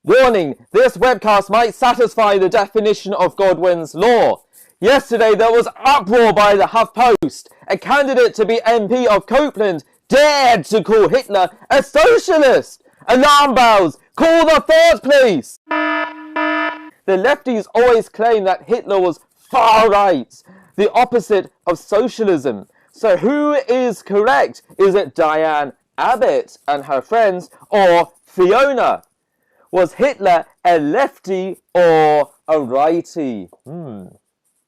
Warning, this webcast might satisfy the definition of Godwin's law. Yesterday there was uproar by the HuffPost. A candidate to be MP of Copeland dared to call Hitler a socialist. Alarm bells! Call the force police! The lefties always claim that Hitler was far right, the opposite of socialism. So who is correct? Is it Diane Abbott and her friends, or Fiona? Was Hitler a lefty or a righty?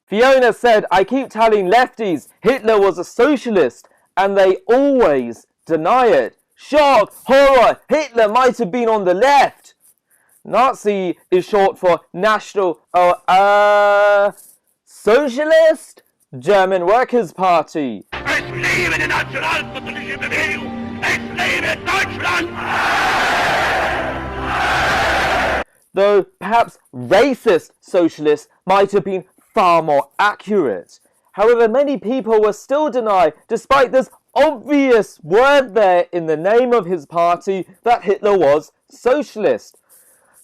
Fiona said, I keep telling lefties Hitler was a socialist, and they always deny it. Shock! Horror! Hitler might have been on the left! Nazi is short for National... Socialist? German Workers' Party. Es lebe die nationalsozialistische Bewegung! Es lebe Deutschland! Though perhaps racist socialists might have been far more accurate. However, many people will still deny, despite this obvious word there in the name of his party, that Hitler was socialist.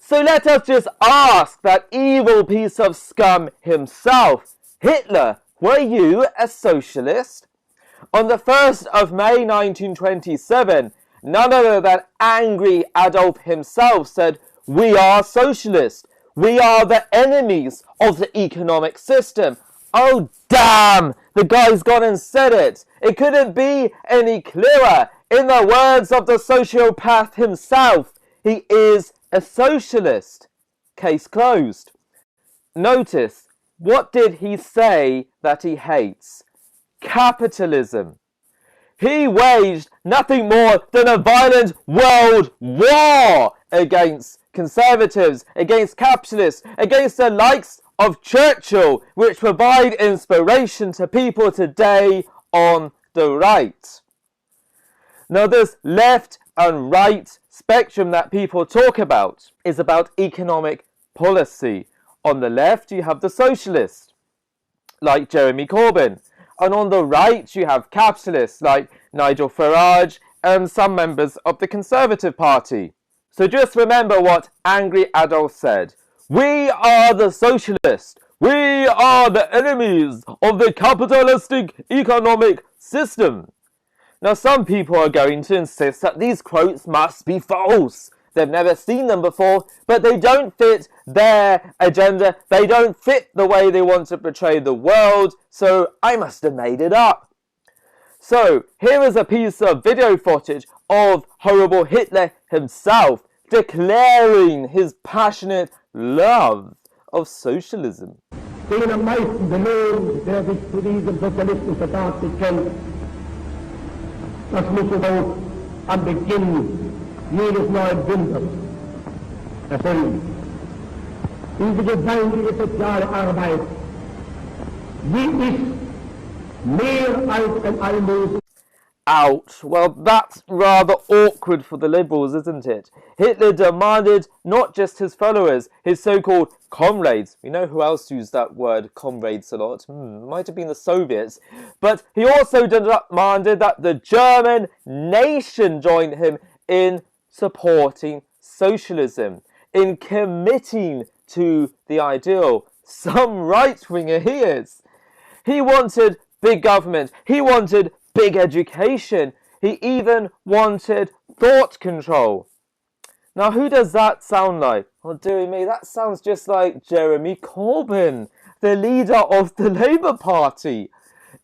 So let us just ask that evil piece of scum himself, Hitler, were you a socialist? On the 1st of May 1927, none other than angry Adolf himself said, "We are socialists. We are the enemies of the economic system." Oh damn! The guy's gone and said it. It couldn't be any clearer. In the words of the sociopath himself, he is a socialist. Case closed. Notice, what did he say that he hates? Capitalism. He waged nothing more than a violent world war against conservatives, against capitalists, against the likes of Churchill, which provide inspiration to people today on the right. Now, this left and right spectrum that people talk about is about economic policy. On the left, you have the socialists, like Jeremy Corbyn. And on the right, you have capitalists, like Nigel Farage and some members of the Conservative Party. So just remember what angry Adolf said. We are the socialists. We are the enemies of the capitalistic economic system. Now, some people are going to insist that these quotes must be false. They've never seen them before, but they don't fit their agenda. They don't fit the way they want to portray the world, so I must have made it up. So, here is a piece of video footage of horrible Hitler himself declaring his passionate love of socialism. Den am meisten belohnt, der sich zu diesem sozialistischen Staat bekennt, das muss er auch am Beginn jedes neuen Bündnisses erfüllen. Diese gewaltige soziale Arbeit, die ist mehr als ein Almosen. Ouch. Well, that's rather awkward for the liberals, isn't it? Hitler demanded not just his followers, his so-called comrades. We know who else used that word, comrades, a lot. Might have been the Soviets. But he also demanded that the German nation join him in supporting socialism, in committing to the ideal. Some right-winger he is. He wanted big government. He wanted big education. He even wanted thought control. Now, who does that sound like? Oh, dearie me, that sounds just like Jeremy Corbyn, the leader of the Labour Party.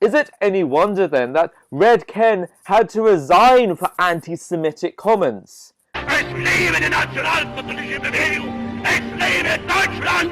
Is it any wonder then that Red Ken had to resign for anti-Semitic comments? Es lebe die nationalsozialistische Bewegung! Es lebe Deutschland!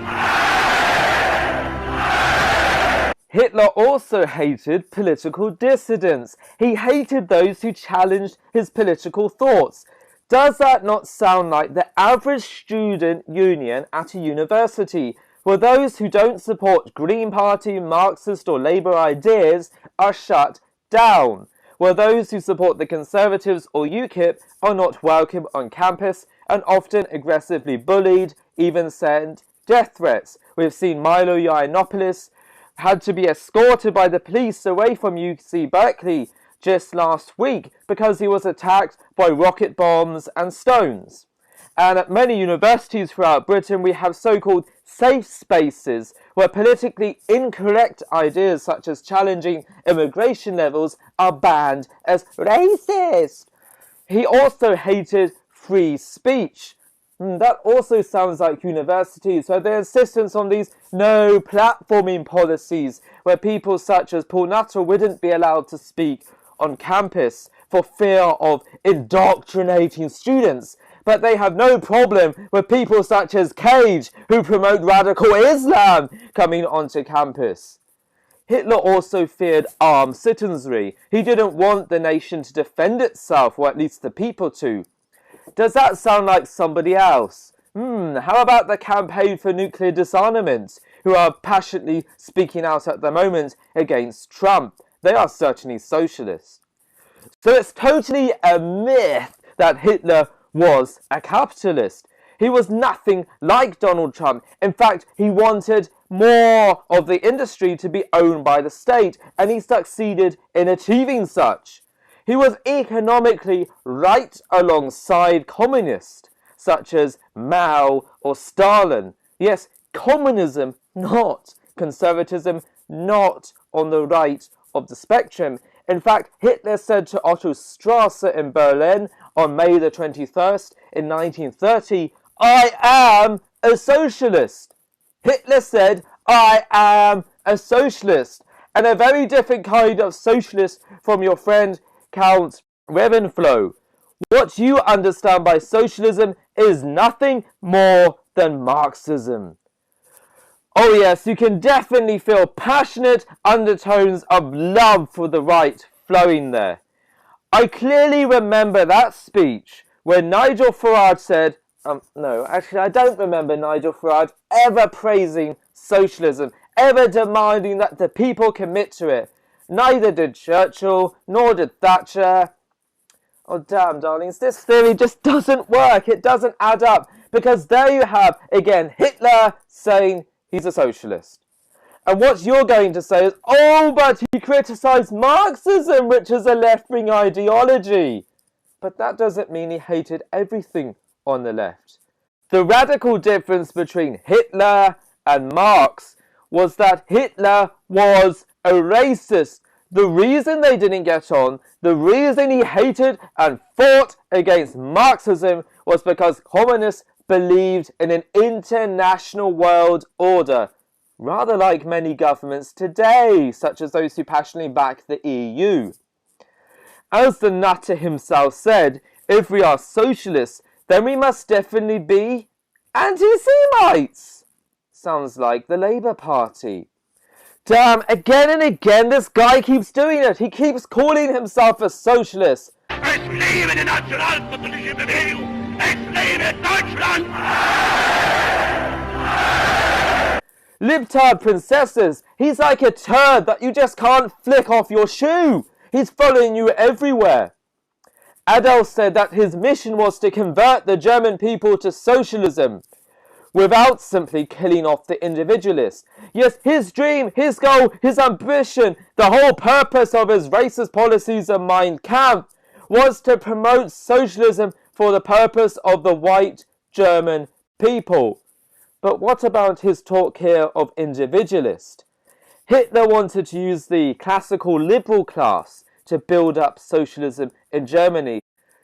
Hitler also hated political dissidents. He hated those who challenged his political thoughts. Does that not sound like the average student union at a university, where those who don't support Green Party, Marxist or Labour ideas are shut down, where those who support the Conservatives or Ukip are not welcome on campus and often aggressively bullied, even sent death threats? We've seen Milo Yiannopoulos had to be escorted by the police away from UC Berkeley just last week because he was attacked by rocket bombs and stones. And at many universities throughout Britain, we have so-called safe spaces where politically incorrect ideas such as challenging immigration levels are banned as racist. He also hated free speech. That also sounds like universities, where their insistence on these no platforming policies, where people such as Paul Nuttall wouldn't be allowed to speak on campus for fear of indoctrinating students. But they have no problem with people such as Cage, who promote radical Islam, coming onto campus. Hitler also feared armed citizenry. He didn't want the nation to defend itself, or at least the people to. Does that sound like somebody else? How about the campaign for nuclear disarmament, who are passionately speaking out at the moment against Trump? They are certainly socialists. So it's totally a myth that Hitler was a capitalist. He was nothing like Donald Trump. In fact, he wanted more of the industry to be owned by the state, and he succeeded in achieving such. He was economically right alongside communists, such as Mao or Stalin. Yes, communism, not conservatism, not on the right of the spectrum. In fact, Hitler said to Otto Strasser in Berlin on May the 21st in 1930, "I am a socialist." Hitler said, "I am a socialist," and a very different kind of socialist from your friend Count Reventlow. What you understand by socialism is nothing more than Marxism. Oh yes, you can definitely feel passionate undertones of love for the right flowing there. I clearly remember that speech where Nigel Farage said, no, actually I don't remember Nigel Farage ever praising socialism, ever demanding that the people commit to it. Neither did Churchill, nor did Thatcher. Oh damn, darlings, this theory just doesn't work. It doesn't add up. Because there you have, again, Hitler saying he's a socialist. And what you're going to say is, oh, but he criticised Marxism, which is a left-wing ideology. But that doesn't mean he hated everything on the left. The radical difference between Hitler and Marx was that Hitler was a racist. The reason they didn't get on, the reason he hated and fought against Marxism was because communists believed in an international world order, rather like many governments today, such as those who passionately back the EU. As the Nutter himself said, if we are socialists, then we must definitely be anti-Semites. Sounds like the Labour Party. Damn, again and again this guy keeps doing it. He keeps calling himself a socialist. Es lebe die nationalsozialistische Bewegung! Es lebe Deutschland! Libtard princesses, he's like a turd that you just can't flick off your shoe. He's following you everywhere. Adolf said that his mission was to convert the German people to socialism, without simply killing off the individualists. Yes, his dream, his goal, his ambition, the whole purpose of his racist policies and Mein Kampf was to promote socialism for the purpose of the white German people. But what about his talk here of individualist? Hitler wanted to use the classical liberal class to build up socialism in Germany.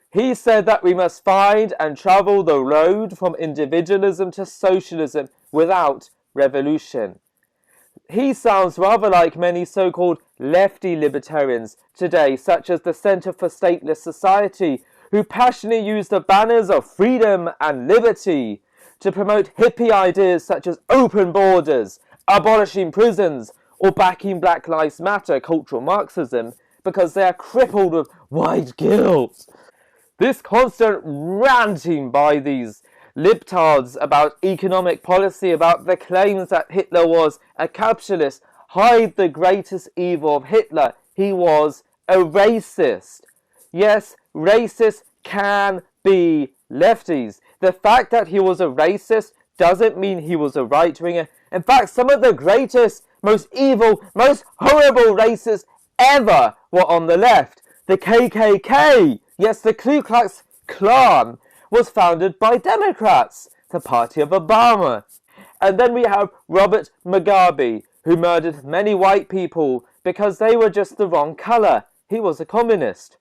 He said that we must find and travel the road from individualism to socialism without revolution. He sounds rather like many so-called lefty libertarians today, such as the Centre for Stateless Society, who passionately use the banners of freedom and liberty to promote hippie ideas such as open borders, abolishing prisons, or backing Black Lives Matter cultural Marxism because they are crippled with white guilt. This constant ranting by these libtards about economic policy, about the claims that Hitler was a capitalist, hide the greatest evil of Hitler. He was a racist. Yes, racists can be lefties. The fact that he was a racist doesn't mean he was a right-winger. In fact, some of the greatest, most evil, most horrible racists ever were on the left. The KKK, yes, the Ku Klux Klan, was founded by Democrats, the party of Obama. And then we have Robert Mugabe, who murdered many white people because they were just the wrong colour. He was a communist.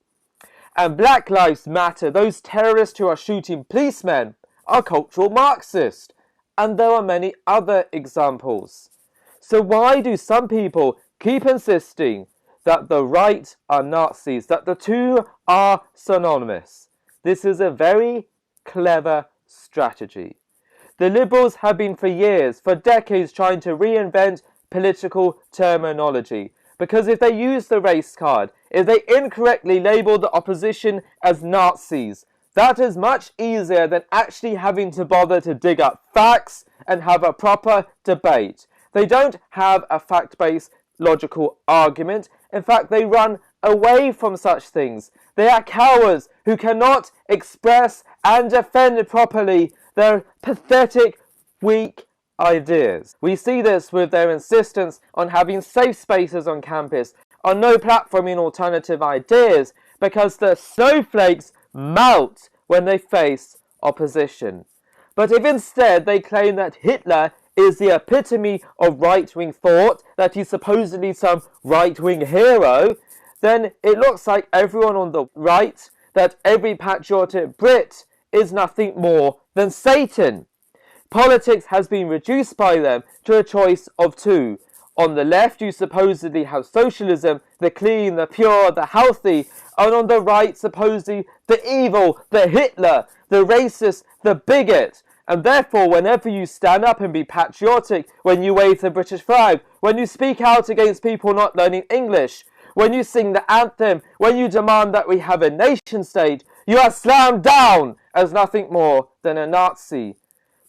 And Black Lives Matter, those terrorists who are shooting policemen, are cultural Marxist. And there are many other examples. So why do some people keep insisting that the right are Nazis, that the two are synonymous? This is a very clever strategy. The Liberals have been for years, for decades, trying to reinvent political terminology. Because if they use the race card, if they incorrectly label the opposition as Nazis, that is much easier than actually having to bother to dig up facts and have a proper debate. They don't have a fact-based logical argument. In fact, they run away from such things. They are cowards who cannot express and defend properly their pathetic, weak ideas. We see this with their insistence on having safe spaces on campus, on no platforming alternative ideas, because the snowflakes melt when they face opposition. But if instead they claim that Hitler is the epitome of right-wing thought, that he's supposedly some right-wing hero, then it looks like everyone on the right, that every patriotic Brit is nothing more than Satan. Politics has been reduced by them to a choice of two. On the left, you supposedly have socialism, the clean, the pure, the healthy, and on the right, supposedly the evil, the Hitler, the racist, the bigot. And therefore, whenever you stand up and be patriotic, when you wave the British flag, when you speak out against people not learning English, when you sing the anthem, when you demand that we have a nation state, you are slammed down as nothing more than a Nazi.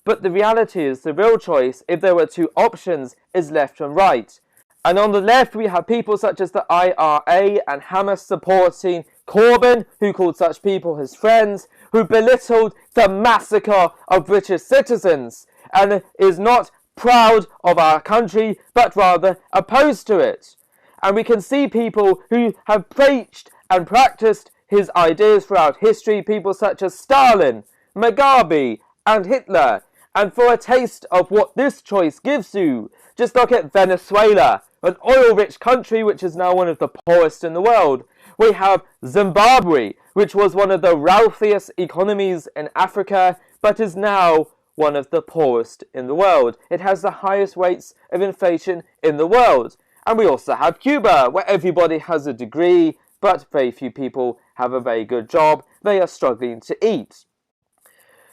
But the reality is, the real choice, if there were two options, is left and right. And on the left, we have people such as the IRA and Hamas supporting Corbyn, who called such people his friends, who belittled the massacre of British citizens, and is not proud of our country, but rather opposed to it. And we can see people who have preached and practiced his ideas throughout history, people such as Stalin, Mugabe, and Hitler. And for a taste of what this choice gives you, just look at Venezuela, an oil-rich country which is now one of the poorest in the world. We have Zimbabwe, which was one of the wealthiest economies in Africa, but is now one of the poorest in the world. It has the highest rates of inflation in the world. And we also have Cuba, where everybody has a degree, but very few people have a very good job. They are struggling to eat.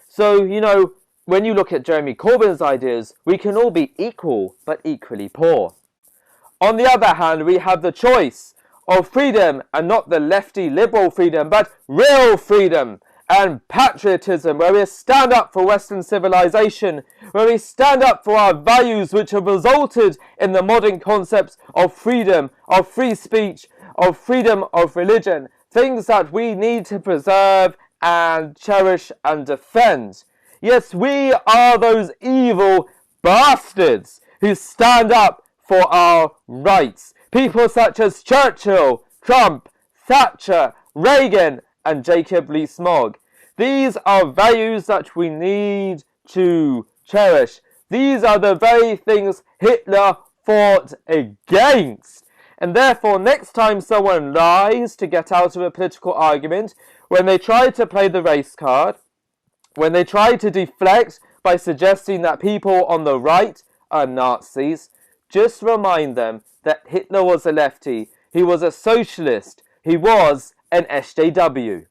So, when you look at Jeremy Corbyn's ideas, we can all be equal, but equally poor. On the other hand, we have the choice of freedom, and not the lefty liberal freedom, but real freedom and patriotism, where we stand up for Western civilization, where we stand up for our values which have resulted in the modern concepts of freedom, of free speech, of freedom of religion, things that we need to preserve and cherish and defend. Yes, we are those evil bastards who stand up for our rights. People such as Churchill, Trump, Thatcher, Reagan, and Jacob Rees-Mogg. These are values that we need to cherish. These are the very things Hitler fought against. And therefore, next time someone lies to get out of a political argument, when they try to play the race card, when they try to deflect by suggesting that people on the right are Nazis, just remind them that Hitler was a lefty, he was a socialist, he was an SJW.